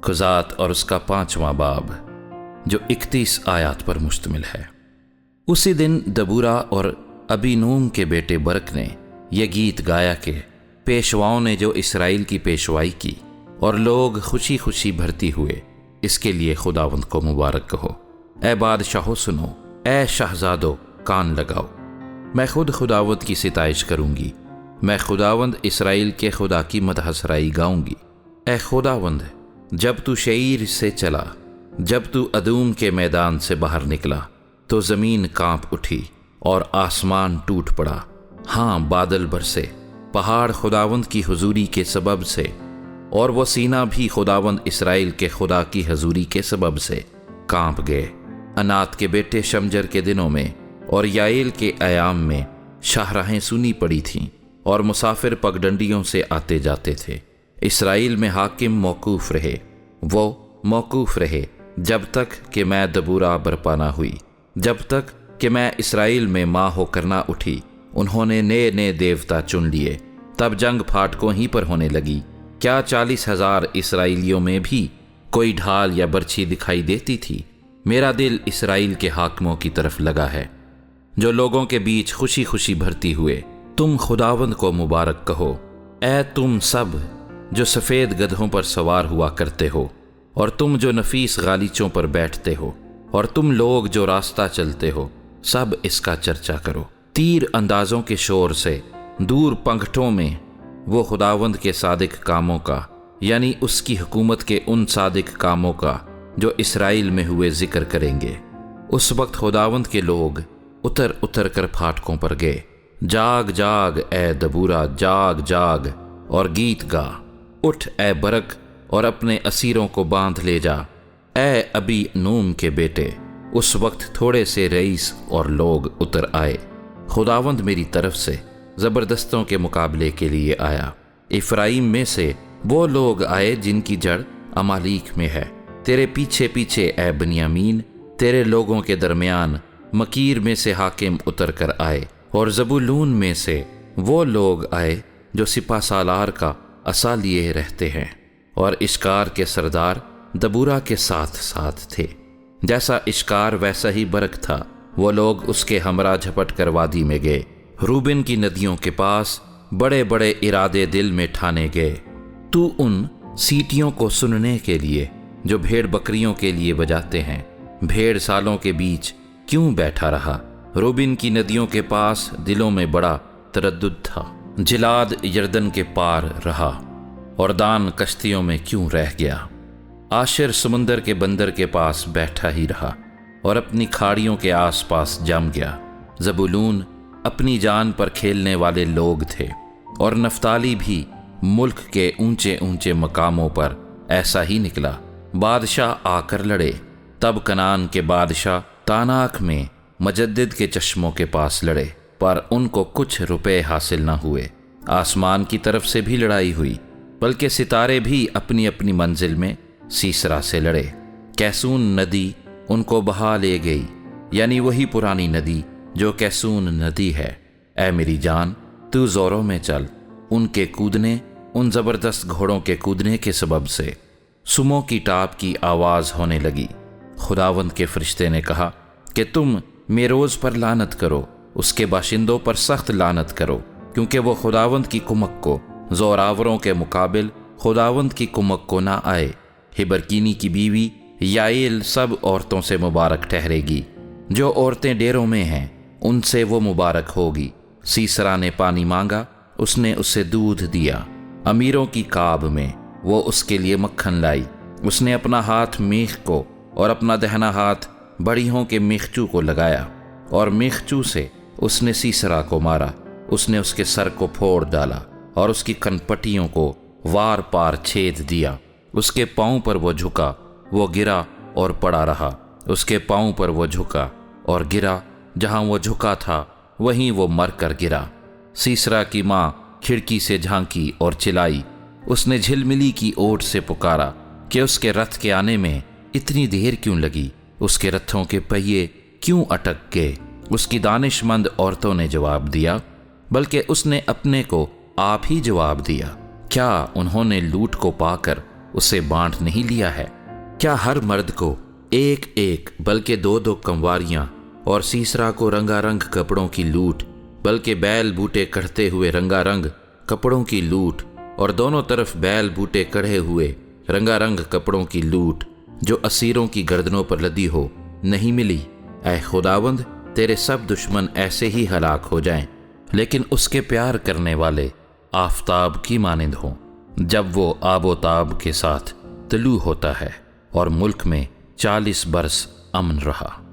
خزات اور اس کا 5واں باب جو 31 آیات پر مشتمل ہے۔ اسی دن دبورا اور ابی نوم کے بیٹے برق نے یہ گیت گایا کہ پیشواؤں نے جو اسرائیل کی پیشوائی کی اور لوگ خوشی خوشی بھرتی ہوئے، اس کے لیے خداوند کو مبارک کہو۔ اے بادشاہو سنو، اے شہزادو کان لگاؤ، میں خود خداوند کی ستائش کروں گی، میں خداوند اسرائیل کے خدا کی مدح سرائی گاؤں گی۔ اے خداوند، جب تو شعیر سے چلا، جب تو ادوم کے میدان سے باہر نکلا تو زمین کانپ اٹھی اور آسمان ٹوٹ پڑا، ہاں بادل برسے، پہاڑ خداوند کی حضوری کے سبب سے، اور وہ سینہ بھی خداوند اسرائیل کے خدا کی حضوری کے سبب سے کانپ گئے۔ انات کے بیٹے شمجر کے دنوں میں اور یائل کے ایام میں شاہراہیں سونی پڑی تھیں اور مسافر پگڈنڈیوں سے آتے جاتے تھے۔ اسرائیل میں حاکم موقوف رہے، وہ موقوف رہے جب تک کہ میں دبورا برپا نہ ہوئی، جب تک کہ میں اسرائیل میں ماں ہو کر نہ اٹھی۔ انہوں نے نئے نئے دیوتا چن لیے، تب جنگ پھاٹکوں ہی پر ہونے لگی۔ کیا 40,000 اسرائیلیوں میں بھی کوئی ڈھال یا برچھی دکھائی دیتی تھی؟ میرا دل اسرائیل کے حاکموں کی طرف لگا ہے، جو لوگوں کے بیچ خوشی خوشی بھرتی ہوئے تم خداوند کو مبارک کہو۔ اے تم سب جو سفید گدھوں پر سوار ہوا کرتے ہو، اور تم جو نفیس غالیچوں پر بیٹھتے ہو، اور تم لوگ جو راستہ چلتے ہو، سب اس کا چرچا کرو۔ تیر اندازوں کے شور سے دور پنگھٹوں میں وہ خداوند کے صادق کاموں کا، یعنی اس کی حکومت کے ان صادق کاموں کا جو اسرائیل میں ہوئے ذکر کریں گے۔ اس وقت خداوند کے لوگ اتر اتر کر پھاٹکوں پر گئے۔ جاگ جاگ اے دبورا، جاگ جاگ اور گیت گا۔ اٹھ اے برق اور اپنے اسیروں کو باندھ لے جا، اے ابی نوم کے بیٹے۔ اس وقت تھوڑے سے رئیس اور لوگ اتر آئے۔ خداوند میری طرف سے زبردستوں کے مقابلے کے لیے آیا۔ افرائیم میں سے وہ لوگ آئے جن کی جڑ امالیک میں ہے۔ تیرے پیچھے پیچھے اے بنیامین، تیرے لوگوں کے درمیان مکیر میں سے حاکم اتر کر آئے، اور زبولون میں سے وہ لوگ آئے جو سپہ سالار کا عصا لیے رہتے ہیں، اور اشکار کے سردار دبورا کے ساتھ ساتھ تھے۔ جیسا اشکار ویسا ہی برق تھا، وہ لوگ اس کے ہمراہ جھپٹ کر وادی میں گئے۔ روبن کی ندیوں کے پاس بڑے بڑے ارادے دل میں ٹھانے گئے۔ تو ان سیٹیوں کو سننے کے لیے جو بھیڑ بکریوں کے لیے بجاتے ہیں، بھیڑ سالوں کے بیچ کیوں بیٹھا رہا؟ روبن کی ندیوں کے پاس دلوں میں بڑا تردد تھا۔ جلاد یردن کے پار رہا، اور دان کشتیوں میں کیوں رہ گیا؟ آشر سمندر کے بندر کے پاس بیٹھا ہی رہا اور اپنی کھاڑیوں کے آس پاس جم گیا۔ زبولون اپنی جان پر کھیلنے والے لوگ تھے، اور نفتالی بھی ملک کے اونچے اونچے مقاموں پر ایسا ہی نکلا۔ بادشاہ آ کر لڑے، تب کنعان کے بادشاہ تاناک میں مجدد کے چشموں کے پاس لڑے، پر ان کو کچھ روپے حاصل نہ ہوئے۔ آسمان کی طرف سے بھی لڑائی ہوئی، بلکہ ستارے بھی اپنی اپنی منزل میں سیسرا سے لڑے۔ کیسون ندی ان کو بہا لے گئی، یعنی وہی پرانی ندی جو کیسون ندی ہے۔ اے میری جان، تو زوروں میں چل، ان کے کودنے، ان زبردست گھوڑوں کے کودنے کے سبب سے سموں کی ٹاپ کی آواز ہونے لگی۔ خداوند کے فرشتے نے کہا کہ تم میروز پر لعنت کرو، اس کے باشندوں پر سخت لعنت کرو، کیونکہ وہ خداوند کی کمک کو زوراوروں کے مقابل خداوند کی کمک کو نہ آئے۔ ہبرکینی کی بیوی یائل سب عورتوں سے مبارک ٹھہرے گی، جو عورتیں ڈیروں میں ہیں ان سے وہ مبارک ہوگی۔ سیسرا نے پانی مانگا، اس نے اسے دودھ دیا۔ امیروں کی کاب میں وہ اس کے لیے مکھن لائی۔ اس نے اپنا ہاتھ میخ کو اور اپنا دہنا ہاتھ بڑیوں کے میخچو کو لگایا، اور میخچو سے اس نے سیسرا کو مارا۔ اس نے اس کے سر کو پھوڑ ڈالا اور اس کی کنپٹیوں کو وار پار چھید دیا۔ اس کے پاؤں پر وہ جھکا، وہ گرا اور پڑا رہا۔ اس کے پاؤں پر وہ جھکا اور گرا، جہاں وہ جھکا تھا وہیں وہ مر کر گرا۔ سیسرا کی ماں کھڑکی سے جھانکی اور چلائی۔ اس نے جھلملی کی اوٹ سے پکارا کہ اس کے رتھ کے آنے میں اتنی دیر کیوں لگی؟ اس کے رتھوں کے پہیے کیوں اٹک گئے؟ اس کی دانش مند عورتوں نے جواب دیا، بلکہ اس نے اپنے کو آپ ہی جواب دیا۔ کیا انہوں نے لوٹ کو پا کر اسے بانٹ نہیں لیا ہے؟ کیا ہر مرد کو ایک ایک بلکہ دو دو کنواریاں اور سیسرا کو رنگا رنگ کپڑوں کی لوٹ، بلکہ بیل بوٹے کڑھتے ہوئے رنگا رنگ کپڑوں کی لوٹ، اور دونوں طرف بیل بوٹے کڑھے ہوئے رنگا رنگ کپڑوں کی لوٹ جو اسیروں کی گردنوں پر لدی ہو نہیں ملی؟ اے خداوند، تیرے سب دشمن ایسے ہی ہلاک ہو جائیں، لیکن اس کے پیار کرنے والے آفتاب کی مانند ہوں جب وہ آب و تاب کے ساتھ طلوع ہوتا ہے۔ اور ملک میں 40 برس امن رہا۔